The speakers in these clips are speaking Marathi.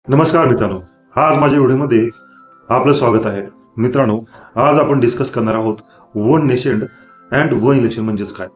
नमस्कार मित्रांनो, आज माझ्या व्हिडिओमध्ये आपलं स्वागत आहे. मित्रांनो, आज आपण डिस्कस करणार आहोत one nation and one election म्हणजेच काय.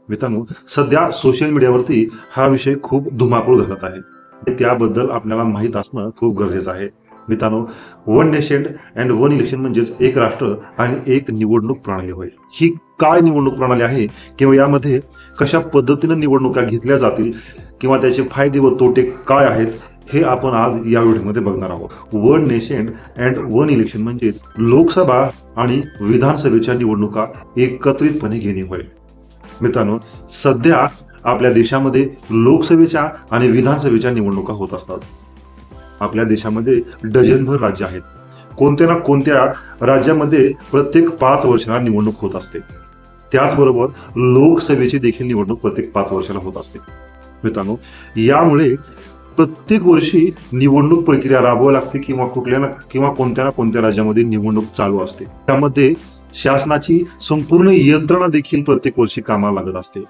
मित्रांनो, सध्या सोशल मीडियावरती हा विषय खूप धुमाकूळ घालत आहे. त्याबद्दल आपल्याला माहीत असणं खूप गरजेचं आहे. मित्रांनो, one nation and one election म्हणजेच एक राष्ट्र आणि एक निवडणूक प्रणाली होय. ही काय निवडणूक प्रणाली आहे किंवा यामध्ये कशा पद्धतीने निवडणुका घेतल्या जातील किंवा त्याचे फायदे व तोटे काय आहेत हे आपण आज या व्हिडिओमध्ये बघणार आहोत. One nation and one election म्हणजे लोकसभा आणि विधानसभेच्या निवडणुका एकत्रितपणे घेणे होय. मित्रांनो, सध्या आपल्या देशामध्ये लोकसभेच्या आणि विधानसभेच्या निवडणुका होत असतात. आपल्या देशामध्ये डझनभर राज्य आहेत. कोणत्या ना कोणत्या राज्यामध्ये प्रत्येक 5 वर्षाला निवडणूक होत असते. त्याचबरोबर लोकसभेची देखील निवडणूक प्रत्येक 5 वर्षाला होत असते. मित्रांनो, यामुळे प्रत्येक वर्षी निवडणूक प्रक्रिया राबवावी लागते किंवा कोणत्या ना कोणत्या राज्यामध्ये निवडणूक चालू असते. त्यामध्ये शासनाची संपूर्ण यंत्रणा देखील प्रत्येक वर्षी कामाला लागत असते.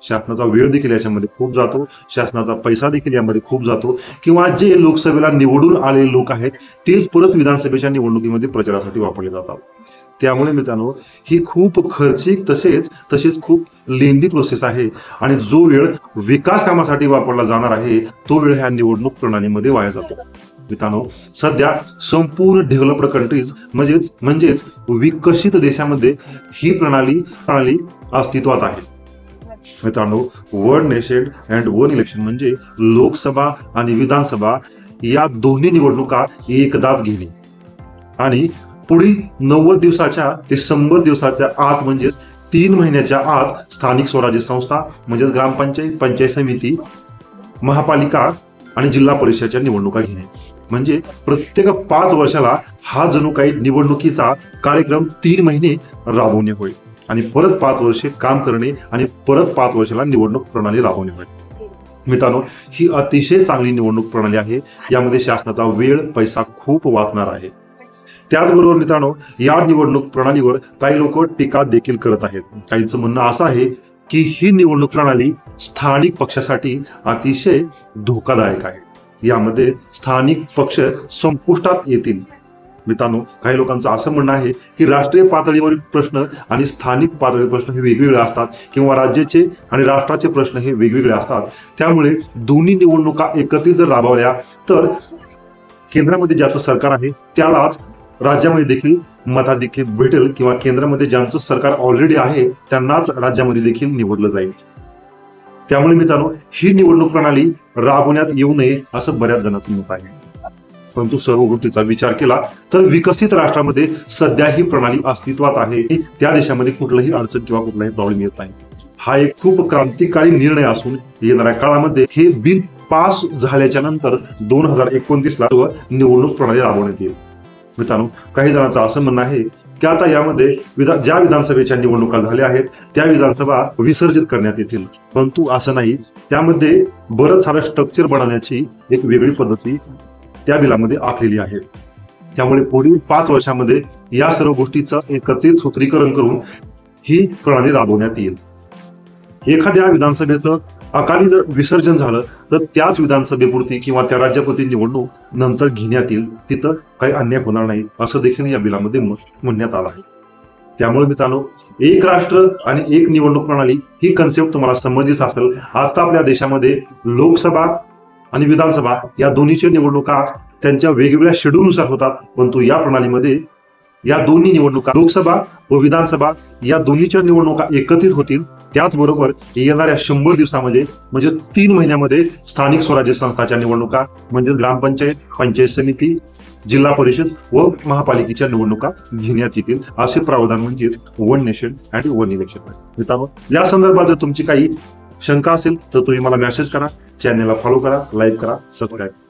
शासनाचा वेळ देखील याच्यामध्ये खूप जातो, शासनाचा पैसा देखील यामध्ये खूप जातो किंवा जे लोकसभेला निवडून आलेले लोक आहेत तेच परत विधानसभेच्या निवडणुकीमध्ये प्रचारासाठी वापरले जातात. त्यामुळे मित्रांनो, ही खूप खर्चिक तसेच खूप लेंदी प्रोसेस आहे आणि जो वेळ विकास कामासाठी वापरला जाणार आहे तो वेळ ह्या निवडणूक प्रणालीमध्ये वाया जातो. मित्रांनो, सध्या संपूर्ण डेव्हलप्ड कंट्रीज म्हणजेच विकसित देशामध्ये ही प्रणाली अस्तित्वात आहे. मित्रांनो, one nation and one election म्हणजे लोकसभा आणि विधानसभा या दोन्ही निवडणुका एकदाच घेणे आणि पुढील 90 दिवसाच्या ते 100 दिवसाच्या आत म्हणजेच 3 महिन्याच्या आत स्थानिक स्वराज्य संस्था म्हणजेच ग्रामपंचायत, पंचायत समिती, महापालिका आणि जिल्हा परिषदेच्या निवडणुका घेणे. म्हणजे प्रत्येक 5 वर्षाला हा जणू काही निवडणुकीचा कार्यक्रम 3 महिने राबवणे होय आणि परत 5 वर्षे काम करणे आणि परत 5 वर्षाला निवडणूक प्रणाली राबवणे होय. मित्रांनो, ही अतिशय चांगली निवडणूक प्रणाली आहे. यामध्ये शासनाचा वेळ पैसा खूप वाचणार आहे. त्याचबरोबर मित्रांनो, या निवडणूक प्रणालीवर काही लोक टीका देखील करत आहेत. काहींचं म्हणणं असं आहे की ही निवडणूक प्रणाली स्थानिक पक्षासाठी अतिशय धोकादायक आहे. यामध्ये स्थानिक पक्ष संपुष्टात येतील. मित्रांनो, काही लोकांचं असं म्हणणं आहे की राष्ट्रीय पातळीवरील प्रश्न आणि स्थानिक पातळीवरील प्रश्न हे वेगवेगळे असतात किंवा राज्याचे आणि राष्ट्राचे प्रश्न हे वेगवेगळे असतात. त्यामुळे दोन्ही निवडणुका एकत्रित जर राबवल्या तर केंद्रामध्ये ज्याचं सरकार आहे त्यालाच राज्यामध्ये देखील मताधिक्य भेटेल किंवा केंद्रामध्ये ज्यांचं सरकार ऑलरेडी आहे त्यांनाच राज्यामध्ये देखील निवडलं जाईल. त्यामुळे मित्रांनो, ही निवडणूक प्रणाली राबवण्यात येऊ नये असं बऱ्याच जणांचं मत आहे. परंतु सर्व गोष्टीचा विचार केला तर विकसित राष्ट्रामध्ये सध्या ही प्रणाली अस्तित्वात आहे. त्या देशामध्ये कुठलाही अडचण किंवा कुठलाही प्रॉब्लेम येत नाही. हा एक खूप क्रांतिकारी निर्णय असून येणाऱ्या काळामध्ये हे बिल पास झाल्याच्या नंतर 2029ला निवडणूक प्रणाली राबवण्यात येईल. मित्रांनो, काही जणांचं असं म्हणणं आहे की आता यामध्ये ज्या विधानसभेच्या निवडणुका झाल्या आहेत त्या विधानसभा विसर्जित करण्यात येतील. परंतु असं नाही. त्यामध्ये बरंच सारं स्ट्रक्चर बनवण्याची एक वेगळी पद्धती त्या बिलामध्ये आखलेली आहे. त्यामुळे पुढील 5 वर्षामध्ये या सर्व गोष्टीचं एकत्रित सूत्रीकरण करून ही प्रणाली राबवण्यात येईल. एखाद्या विधानसभेचं अकाली जर विसर्जन झालं तर त्याच विधानसभेपुरती किंवा त्या राज्यापुरती निवडणूक नंतर घेण्यात येईल. तिथं काही अन्याय होणार नाही असं देखील या बिलामध्ये म्हणण्यात आलं आहे. त्यामुळे मित्रांनो, एक राष्ट्र आणि एक निवडणूक प्रणाली ही कन्सेप्ट तुम्हाला समजलीच असेल. आता आपल्या देशामध्ये लोकसभा आणि विधानसभा या दोन्हीच्या निवडणुका त्यांच्या वेगवेगळ्या शेड्यूलनुसार होतात. परंतु या प्रणालीमध्ये या दोन्ही निवडणुका लोकसभा व विधानसभा या दोन्हीच्या निवडणुका एकत्रित होतील. त्याचबरोबर येणाऱ्या 100 दिवसामध्ये म्हणजे 3 महिन्यामध्ये स्थानिक स्वराज्य संस्थाच्या निवडणुका म्हणजे ग्रामपंचायत, पंचायत समिती, जिल्हा परिषद व महापालिकेच्या निवडणुका घेण्यात येतील. असे प्रावधान म्हणजेच one nation and one election. मित्रांनो, या संदर्भात जर तुमची काही शंका असेल तर तुम्ही मला मेसेज करा, चॅनलला फॉलो करा, लाईक करा, सबस्क्राईब